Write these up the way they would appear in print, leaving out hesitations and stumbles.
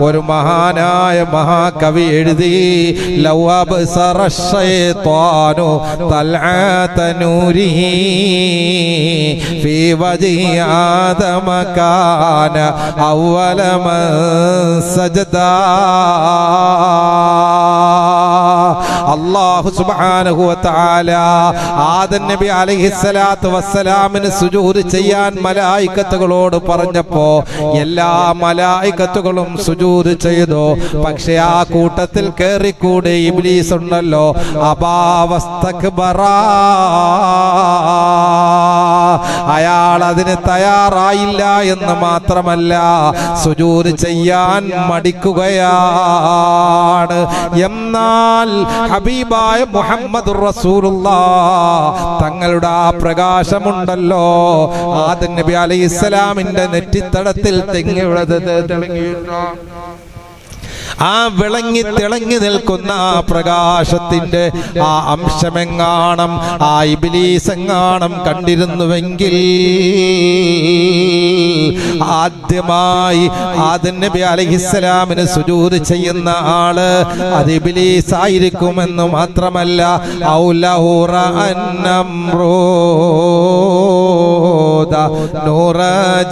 ഒരു മഹാനായ മഹാകവി എഴുതി ലൗ അബ്സറ ശൈത്വാനു തൽഅത നൂരിഹി ഫീ വജ്ഹി ആദമ കാന അവ്വല മൻ സജദാ. അല്ലാഹു സുബ്ഹാനഹു വ തആല ആദം നബി അലൈഹിസ്സലാത്തു വസ്സലാമിന് സുജൂദ് ചെയ്യാൻ മലായികത്തുകളോട് പറഞ്ഞപ്പോ എല്ലാ മലായികത്തുകളും സുജൂദ് ചെയ്തു. പക്ഷെ ആ കൂട്ടത്തിൽ കേറിക്കൂടെ ഇബ്ലീസ് ഉണ്ടല്ലോ. അബാവസ്തക്ബറ, അയാൾ അതിന് തയ്യാറായില്ല എന്ന് മാത്രമല്ല സുജൂദ് ചെയ്യാൻ മടിക്കുകയാണ്. എന്നാൽ ഹബീബായ മുഹമ്മദുർ റസൂലുള്ളാഹ് തങ്ങളുടെ ആ പ്രകാശമുണ്ടല്ലോ, ആദം നബി അലൈഹിസ്സലാമിന്റെ നെറ്റിത്തടത്തിൽ തെളിഞ്ഞിരുന്നു. ആ തിളങ്ങി നിൽക്കുന്ന ആ പ്രകാശത്തിന്റെ ആ അംശമെങ്ങാണം ആ ഇബ്ലീസ് എങ്ങാണം കണ്ടിരുന്നുവെങ്കിൽ ആദ്യമായി ആദം നബി അലൈഹിസ്സലാമിന് സുജൂദ് ചെയ്യുന്ന ആള് അത് ഇബ്ലീസ് ആയിരിക്കുമെന്ന് മാത്രമല്ല നൂറ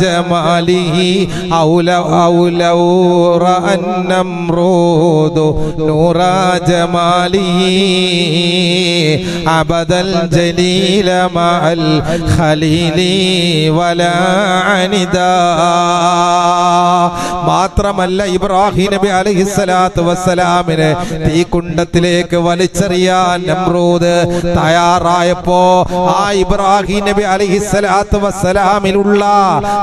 ജമാലിഹി നൂറ ജമാലിഹി അബദൽ ജലീല മഅൽ ഖലീലി വലാ അനിദാ. മാത്രമല്ല ഇബ്രാഹിം നബി അലൈഹിസ്സലാത്തു വസ്സലാമിനെ തീക്കുണ്ടത്തിലേക്ക് വലിച്ചെറിയാൻ നമ്രൂദ് തയ്യാറായപ്പോ ആ ഇബ്രാഹിം നബി അലൈഹിസ്സലാത്തു വസ്സലാമിലുള്ള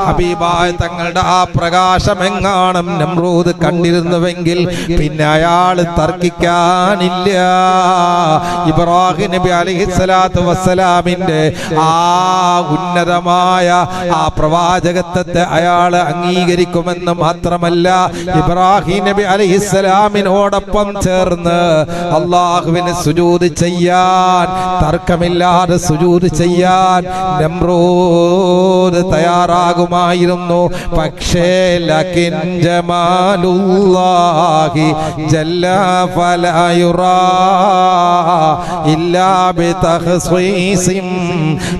ഹബീബായ തങ്ങളുടെ ആ പ്രകാശം എങ്ങാനും നമ്രൂദ് കണ്ടിരുന്നുവെങ്കിൽ പിന്നെ അയാൾ തർക്കിക്കാനില്ല. ഇബ്രാഹിം നബി അലൈഹിസ്സലാത്തു വസ്സലാമിന്റെ ആ ഉന്നതമായ ആ പ്രവാചകത്വത്തെ അയാൾ അംഗീകരിക്കുമെന്ന് മാത്രമല്ല ഇബ്രാഹിം നബി അലൈഹിസ്സലാമിനോടൊപ്പം ചേർന്ന് അല്ലാഹുവിന് സുജൂദ് ചെയ്യാൻ, തർക്കമില്ലാതെ സുജൂദ് ചെയ്യാൻ നമ്രൂദ് തയ്യാറാകുമായിരുന്നു. പക്ഷേ ലകിൻ ജമാലുല്ലാഹി ജല്ല ഫലാ യുറാ ഇല്ലാ ബിതഖ്സീസിൻ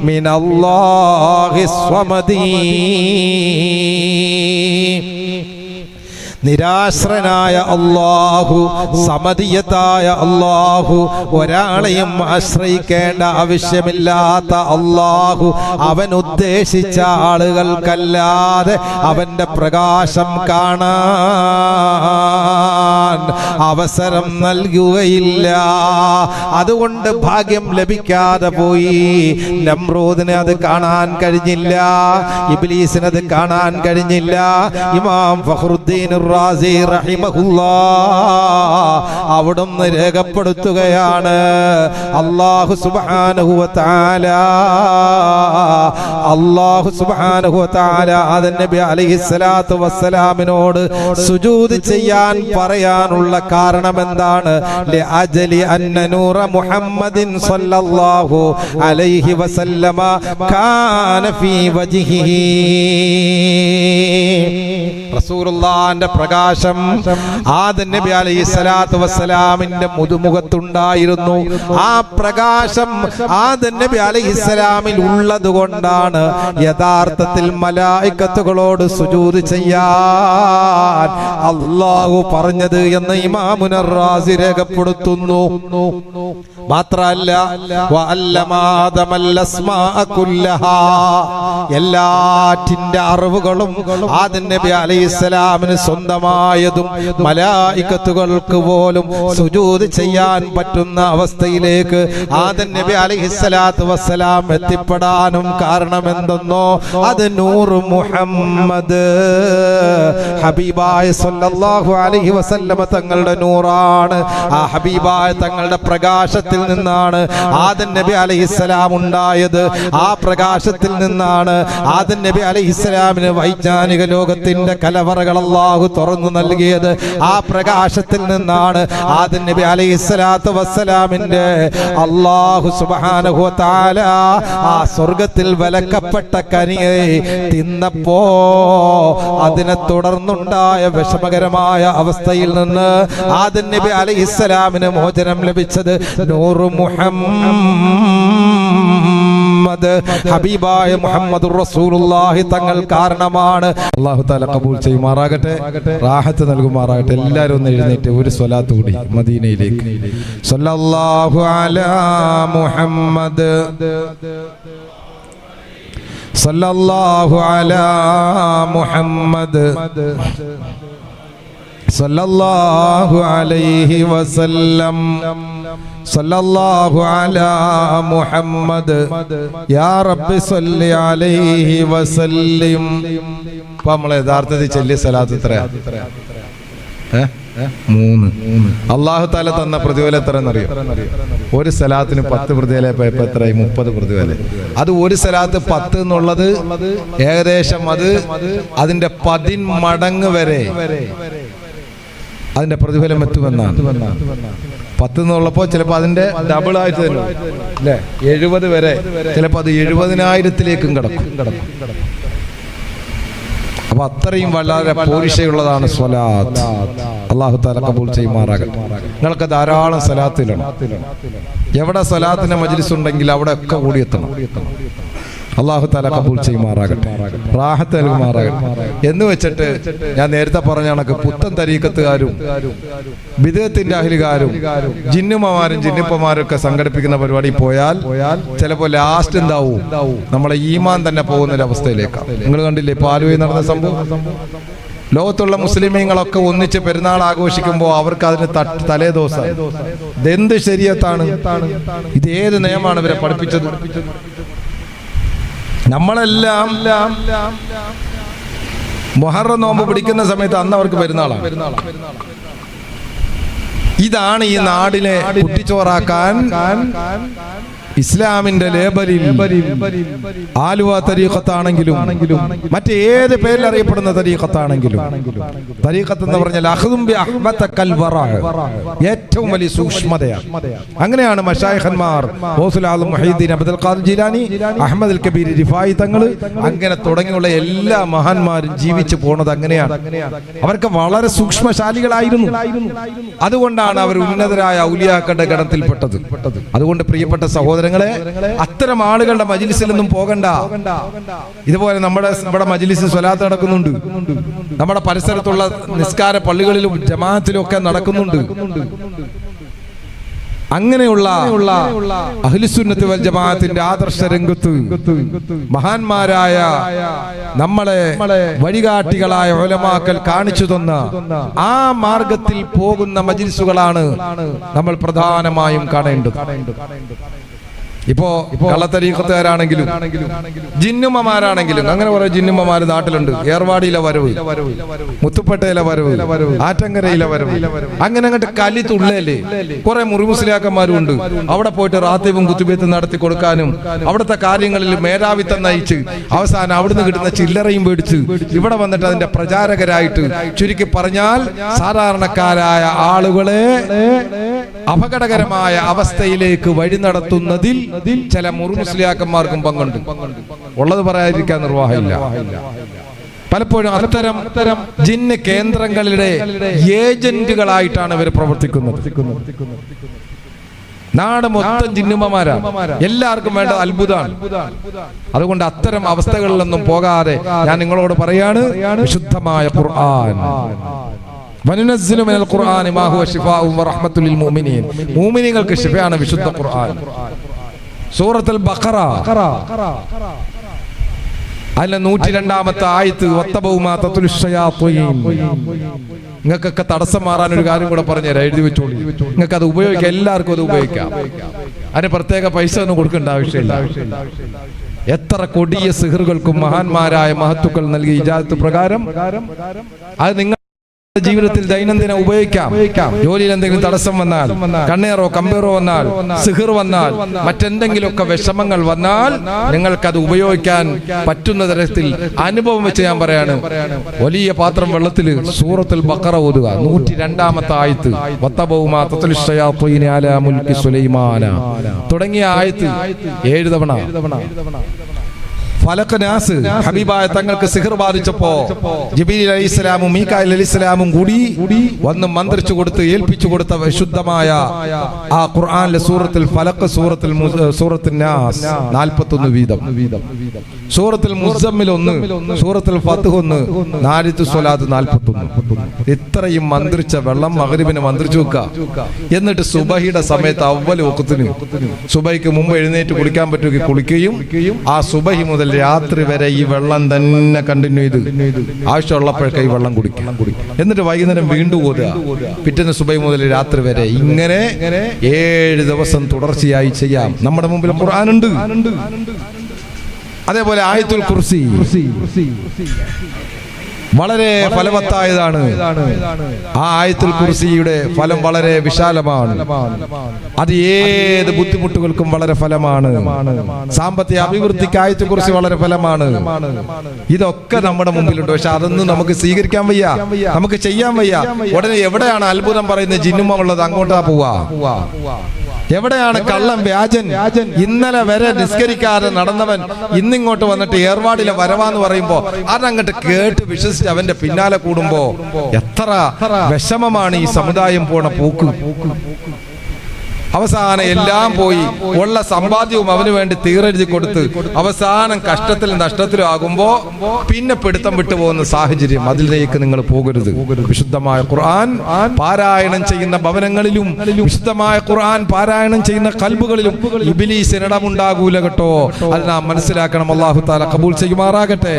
മിനല്ലാഹി സ്വമദീ. നിരാശ്രനായ അല്ലാഹു, സമദിയത്തായ അല്ലാഹു, ഒരാളെയും ആശ്രയിക്കേണ്ട ആവശ്യമില്ലാത്ത അല്ലാഹു അവൻ ഉദ്ദേശിച്ച ആളുകൾക്കല്ലാതെ അവന്റെ പ്രകാശം കാണാൻ അവസരം നൽകുകയില്ല. അതുകൊണ്ട് ഭാഗ്യം ലഭിക്കാതെ പോയി. നമ്രൂദിന് അത് കാണാൻ കഴിഞ്ഞില്ല, ഇബ്ലീസിന് അത് കാണാൻ കഴിഞ്ഞില്ല. ഇമാം ഫഖ്റുദ്ദീൻ റാസി റഹിമഹുല്ലാഹ് അവിടുന്ന് രേഖപ്പെടുത്തുകയാണ്, അല്ലാഹു സുബ്ഹാനഹു വ തആല ആദം നബി അലൈഹിസ്സലാത്തു വസ്സലാമിനോട് സുജൂദ് ചെയ്യാൻ പറയാനുള്ള കാരണം എന്താണ്? ലിഅജ്ലി അന്ന നൂറ മുഹമ്മദിൻ സ്വല്ലല്ലാഹു അലൈഹി വസല്ലമ കാന ഫീ വജ്ഹിഹി. റസൂലുള്ളാഹിന്റെ പ്രകാശം ആദം നബി അലൈഹിസ്സലാത്തു വസ്സലാമിന്റെ മുതുമുഖത്തുണ്ടായിരുന്നു. ആ പ്രകാശം ആദം നബി അലൈഹിസ്സലാമിൽ ഉള്ളതുകൊണ്ടാണ് യഥാർത്ഥത്തിൽ മലായികത്തുകളോട് സുജൂദ് ചെയ്യാൻ അല്ലാഹു പറഞ്ഞത് എന്ന് ഇമാമുന റാസി രേഖപ്പെടുത്തുന്നു. മാത്രമല്ല എല്ലാറ്റിന്റെ അറിവുകളും ആദം നബി അലൈഹിസ്സലാമിന് സ്വന്തമായതും മലായികത്തുകൾക്ക് പോലും സുജൂദ് ചെയ്യാൻ പറ്റുന്ന അവസ്ഥയിലേക്ക് ആദം നബി അലൈഹിസ്സലാത്തു വസ്സലാം എത്തിപ്പെടാനും കാരണം എന്തെന്നോ അത് നൂർ മുഹമ്മദ് ഹബീബായ സ്വല്ലല്ലാഹു അലൈഹി വസല്ലമ തങ്ങളുടെ നൂറാണ്. ആ ഹബീബായ തങ്ങളുടെ പ്രകാശത്തിൽ പ്രകാശത്തിൽ നിന്നാണ് ആദം നബി അലൈഹിസ്സലാം ഉണ്ടായത്. ആ പ്രകാശത്തിൽ നിന്നാണ് ആദം നബി അലൈഹിസ്സലാമിന് വൈജ്ഞാനിക ലോകത്തിന്റെ കലവറകൾ അല്ലാഹു തുറന്നു നൽകിയത്. ആ പ്രകാശത്തിൽ നിന്നാണ് ആദം നബി അലൈഹിസ്സലാത്തു വസ്സലാമിന്റെ അല്ലാഹു സുബ്ഹാനഹു വ തആല ആ സ്വർഗ്ഗത്തിൽ വിലക്കപ്പെട്ട കനിയെ തിന്നപ്പോ അതിനെ തുടർന്നുണ്ടായ വിഷമകരമായ അവസ്ഥയിൽ നിന്ന് ആദം നബി അലൈഹിസ്സലാമിന് മോചനം ലഭിച്ചത് നൂറു മുഹമ്മദ് ഹബീബായ മുഹമ്മദുർ റസൂലുള്ളാഹി തങ്ങൾ കാരണമാണ്. അല്ലാഹു തആല ഖബൂൽ ചെയ്യുമാറാകട്ടെ, റാഹത്ത് നൽകുമാറാകട്ടെ. എല്ലാവരും ഒന്ന് എഴുന്നേറ്റ് ഒരു സ്വലാത്ത് കൂടി മദീനയിലേക്ക്. സല്ലല്ലാഹു അലാ മുഹമ്മദ് സല്ലല്ലാഹു അലാ മുഹമ്മദ് സല്ലല്ലാഹു അലൈഹി വസല്ലം സല്ലല്ലാഹു അലാ മുഹമ്മദ് യാ റബ്ബി സല്ലി അലൈഹി വസല്ലിം. അപ്പോൾ നമ്മൾ യഥാർത്ഥത്തിൽ ചൊല്ലിയ സലാത്ത് എത്രയാ? 3. അല്ലാഹു തആല തന്ന പ്രതിഫലം എത്രയെന്നറിയോ? ഒരു സലാത്തിന് 10 പ്രതിഫലം. ഇപ്പൊ എത്രയായി? 30 പ്രതിഫലം. അത് ഒരു സലാത്ത് 10 എന്നുള്ളത് ഏകദേശം അത് അതിന്റെ 10 മടങ്ങ് വരെ അതിന്റെ പ്രതിഫലം എത്തുമെന്നാണ്. 10 എന്നുള്ളപ്പോ ചിലപ്പോ അതിന്റെ ഡബിൾ ആയിട്ട് തന്നെ അല്ലേ, 70 വരെ, ചിലപ്പോ അത് 70,000-ലേക്കും കിടക്കും. അപ്പൊ അത്രയും വളരെ പോരിശയുള്ളതാണ് സ്വലാത്ത്. അല്ലാഹു തആല ഖബൂൽ ചെയ്യുമാറാകട്ടെ. നിങ്ങൾക്ക് ധാരാളം സ്വലാത്തിലാണ്. എവിടെ സ്വലാത്തിന്റെ മജ്ലിസ് ഉണ്ടെങ്കിൽ അവിടെ ഒക്കെ കൂടിയെത്തണം. അല്ലാഹു തആല ഖബൂൽ ചെയ്യുമാറാകട്ടെ, റാഹത്ത് നൽകുമാറാകട്ടെ. എന്ന് വെച്ചിട്ട് ഞാൻ നേരത്തെ പറഞ്ഞ കണക്ക് പുത്തൻ തരീഖത്തുകാരും ബിദ്അത്തിന്റെ അഹ്ലുകാരും ജിന്നുമാരും ജിന്നിപ്പമാരും ഒക്കെ സംഘടിപ്പിക്കുന്ന പരിപാടി പോയാൽ ചിലപ്പോൾ ലാസ്റ്റ് എന്താവും? നമ്മളെ ഈമാൻ തന്നെ പോകുന്ന ഒരു അവസ്ഥയിലേക്കാണ്. നിങ്ങൾ കണ്ടില്ലേ പാലുവയിൽ നടന്ന സംഭവം? ലോകത്തുള്ള മുസ്ലിമീങ്ങളൊക്കെ ഒന്നിച്ച് പെരുന്നാൾ ആഘോഷിക്കുമ്പോൾ അവർക്ക് അതിന് തലേ ദിവസം ഇതെന്ത് ശരീഅത്താണ്? ഇത് ഏത് നിയമമാണ് ഇവരെ പഠിപ്പിച്ചത്? നമ്മളെല്ലാം മുഹറം നോമ്പ് പിടിക്കുന്ന സമയത്ത് അന്ന് അവർക്ക് പെരുന്നാളാണ്. ഇതാണ് ഈ നാടിനെ കുട്ടിച്ചോറാക്കാൻ ഇസ്ലാമിന്റെ ലേബലിൽ ആലുവ തരീഖത്താണെങ്കിലും മറ്റേത് പേരിൽ അറിയപ്പെടുന്ന തരീഖത്താണെങ്കിലും, തരീഖത്ത് എന്ന് പറഞ്ഞാൽ ഏറ്റവും വലിയ സൂക്ഷ്മതയാണ്. അങ്ങനെയാണ് മശായിഖന്മാർ ഗൗസുൽ ആലം മുഹീദ്ദീൻ അബ്ദുൽ ഖാദിർ ജീലാനി, അഹ്മദ് അൽ കബീർ റിഫായി തങ്ങൾ, അങ്ങനെ തുടങ്ങിയുള്ള എല്ലാ മഹാന്മാരും ജീവിച്ചു പോണത് അങ്ങനെയാണ്. അവർക്ക് വളരെ സൂക്ഷ്മശാലികളായിരുന്നു. അതുകൊണ്ടാണ് അവർ ഉന്നതരായ ഔലിയാക്കളുടെ ഗണത്തിൽപ്പെട്ടത്. അതുകൊണ്ട് പ്രിയപ്പെട്ട സഹോദരങ്ങളെ, അത്തരം ആളുകളുടെ മജ്ലിസിലൊന്നും പോകണ്ട. ഇതുപോലെ നമ്മുടെ മജ്ലിസിൽ സ്വലാത്ത് നടക്കുന്നുണ്ട്, നമ്മുടെ പരിസരത്തുള്ള നിസ്കാര പള്ളികളിലും ജമാഅത്തിലും ഒക്കെ നടക്കുന്നുണ്ട്. അങ്ങനെയുള്ള അഹ്ലുസുന്നത്ത് വൽ ജമാഅത്തിന്റെ ആദർശ രംഗത്ത് മഹാന്മാരായ നമ്മളെ വഴികാട്ടികളായ ഉലമാക്കൾ കാണിച്ചു തന്ന ആ മാർഗത്തിൽ പോകുന്ന മജ്ലിസുകളാണ് നമ്മൾ പ്രധാനമായും കാണേണ്ടത്. ഇപ്പോ കള്ളത്തരീഖത്തുകാരാണെങ്കിലും ജിന്നുമ്മമാരാണെങ്കിലും അങ്ങനെ കുറെ ജിന്നുമ്മമാര് നാട്ടിലുണ്ട്. ഏർവാടിയിലെ വരവ്, മുത്തുപ്പേട്ടയിലെ വരവ്, ആറ്റങ്കരയിലെ വരവ്, അങ്ങനെ അങ്ങോട്ട് കലി തുള്ളല്ലേ. കുറെ മുറിമുസ്ലിയാക്കന്മാരും ഉണ്ട്. അവിടെ പോയിട്ട് റാത്തീബും കുത്തുബീത്തും നടത്തി കൊടുക്കാനും അവിടുത്തെ കാര്യങ്ങളിൽ മേധാവിത്വം നയിച്ച് അവസാനം അവിടുന്ന് കിട്ടുന്ന ചില്ലറയും പേടിച്ച് ഇവിടെ വന്നിട്ട് അതിന്റെ പ്രചാരകരായിട്ട്, ചുരുക്കി പറഞ്ഞാൽ സാധാരണക്കാരായ ആളുകളെ അപകടകരമായ അവസ്ഥയിലേക്ക് വഴി നടത്തുന്നതിൽ ചില മുസ്ലിയാക്കന്മാർക്കും പങ്കുണ്ട്. ഉള്ളത് പറയാതിരിക്കാൻ നിർവാഹമില്ല. പലപ്പോഴും അത്തരം ജിന്ന് കേന്ദ്രങ്ങളുടെ ഏജന്റുകളായിട്ടാണ് ഇവർ പ്രവർത്തിക്കുന്നത്. നാട് മൊത്തം ജിന്നുമ്മമാരാണ്. എല്ലാവർക്കും വേണ്ട അത്ഭുതമാണ്. അതുകൊണ്ട് അത്തരം അവസ്ഥകളിലൊന്നും പോകാതെ ഞാൻ നിങ്ങളോട് പറയാണ്, വിശുദ്ധമായ ഖുർആൻ, വനുനസ്സിലു മിനൽ ഖുർആനി മാ ഹുവ ശിഫാഉൻ വറഹ്മത്തുൽ ലിൽ മുഅ്മിനീൻ, മുഅ്മിനീങ്ങൾക്ക് ശിഫയാണ് വിശുദ്ധ ഖുർആൻ. സൂറത്തുൽ ബഖറ അതിലെ 102-ാമത്തെ ആയത്ത്, വത്തബൗമാ തത്ലുശ് ശയാത്വീൻ. നിങ്ങൾക്കൊക്കെ തടസ്സം മാറാൻ ഒരു കാര്യം കൂടെ പറഞ്ഞുതരാം, എഴുതി വെച്ചോളൂ. നിങ്ങൾക്ക് അത് ഉപയോഗിക്കാം, എല്ലാവർക്കും അത് ഉപയോഗിക്കാം. അതിന് പ്രത്യേക പൈസ ഒന്നും കൊടുക്കേണ്ട ആവശ്യമില്ല. എത്ര കൊടിയ സിഹറുകൾക്കും മഹാന്മാരായ മഹത്തുക്കൾ നൽകിയ ഇജാസത്ത് പ്രകാരം അത് നിങ്ങൾ ജീവിതത്തിൽ ദൈനംദിനം ഉപയോഗിക്കാം. ജോലിയിൽ എന്തെങ്കിലും തടസ്സം വന്നാൽ, കണ്ണേറോ കമ്പേറോ വന്നാൽ, സിഹിർ വന്നാൽ, മറ്റെന്തെങ്കിലുമൊക്കെ വിഷമങ്ങൾ വന്നാൽ നിങ്ങൾക്കത് ഉപയോഗിക്കാൻ പറ്റുന്ന തരത്തിൽ അനുഭവം വെച്ച് ഞാൻ പറയാണ്. വലിയ പാത്രം വെള്ളത്തിൽ സൂറത്തുൽ ബഖറ ഓതുക, 102-ാമത്തെ ആയത്ത്, വത്തബൗമാ തത്ലു ശയാത്വീന അലാ മുൽക്കി സുലൈമാന തുടങ്ങിയ ആയത്ത് 7 തവണ. ഫലഖ് നാസ് ഹബീബായ തങ്ങൾക്ക് സിഹർ ബാധിച്ചപ്പോ ജിബ്രീൽ അലൈഹിസ്സലാമും മീകായിൽ അലൈഹിസ്സലാമും കൂടി വന്ന് മന്ത്രിച്ചു കൊടുത്ത് ഏൽപ്പിച്ചു കൊടുത്ത വിശുദ്ധമായ ആ ഖുർആനിലെ സൂറത്തുൽ ഫലഖ്, സൂറത്തുൽ നാസ് 41 വീതം, സൂറത്തുൽ മുസമ്മിൽ 1, സൂറത്തുൽ ഫത്ഹ് 1, നാരിത്തു സ്വലാത്ത് 41. ഇത്രയും മന്ത്രിച്ച വെള്ളം മഗ്രിബിന് മന്ത്രിച്ചു വെക്കുക. എന്നിട്ട് സുബഹിയുടെ സമയത്ത് അവ്വൽ വഖത്തിന്, സുബഹിക്ക് മുമ്പ് എഴുന്നേറ്റ് കുളിക്കാൻ പറ്റുമെങ്കിൽ കുളിക്കുകയും ആ സുബഹി മുതൽ രാത്രി വരെ ഈ വെള്ളം തന്നെ കണ്ടിന്യൂ ചെയ്ത് ആവശ്യമുള്ളപ്പോഴൊക്കെ ഈ വെള്ളം കുടിക്കണം. എന്നിട്ട് വൈകുന്നേരം വീണ്ടും ഓതുക, പിറ്റേന്ന് സുബഹി മുതൽ രാത്രി വരെ. ഇങ്ങനെ 7 ദിവസം തുടർച്ചയായി ചെയ്യാം. നമ്മുടെ മുമ്പിൽ ഖുർആനുണ്ട്. അതേപോലെ ആയത്തുൽ കുർസി വളരെ ഫലവത്തായതാണ്. ആ ആയത്തുൽ കുർസിയുടെ ഫലം വളരെ വിശാലമാണ്. അത് ഏത് ബുദ്ധിമുട്ടുകൾക്കും വളരെ ഫലമാണ്. സാമ്പത്തിക അഭിവൃദ്ധിക്ക് ആയത്തുൽ കുർസി വളരെ ഫലമാണ്. ഇതൊക്കെ നമ്മുടെ മുമ്പിലുണ്ട്. പക്ഷെ അതൊന്നും നമുക്ക് സ്വീകരിക്കാൻ വയ്യ, നമുക്ക് ചെയ്യാൻ വയ്യ. ഉടനെ എവിടെയാണ് അത്ഭുതം പറയുന്നത് ജിന്നുമ ഉള്ളത് അങ്ങോട്ടാ പോവാ. എവിടെയാണ് കള്ളം വ്യാജൻ? ഇന്നലെ വരെ നിസ്കരിക്കാതെ നടന്നവൻ ഇന്നിങ്ങോട്ട് വന്നിട്ട് ഏർവാടിലെ വരവാന്ന് പറയുമ്പോ അതങ്ങോട്ട് കേട്ട് വിശ്വസിച്ച് അവന്റെ പിന്നാലെ കൂടുമ്പോ എത്ര വിഷമമാണ് ഈ സമുദായം പോണ പോക്ക്. അവസാനം എല്ലാം പോയി, ഉള്ള സമ്പാദ്യവും അവന് വേണ്ടി തീരെഴുതി കൊടുത്ത് അവസാനം കഷ്ടത്തിലും നഷ്ടത്തിലും ആകുമ്പോ പിന്നെ പിടുത്തം വിട്ടുപോകുന്ന സാഹചര്യം. അതിലേക്ക് നിങ്ങൾ പോകരുത്. വിശുദ്ധമായ ഖുർആൻ പാരായണം ചെയ്യുന്ന ഭവനങ്ങളിലും വിശുദ്ധമായ ഖുർആൻ പാരായണം ചെയ്യുന്ന ഖൽബുകളിലും ഇബ്ലീസിന് ഇടമുണ്ടാകൂല കേട്ടോ. അത് നാം മനസ്സിലാക്കണം. അല്ലാഹു തആല ഖബൂൽ ചെയ്യുമാറാകട്ടെ.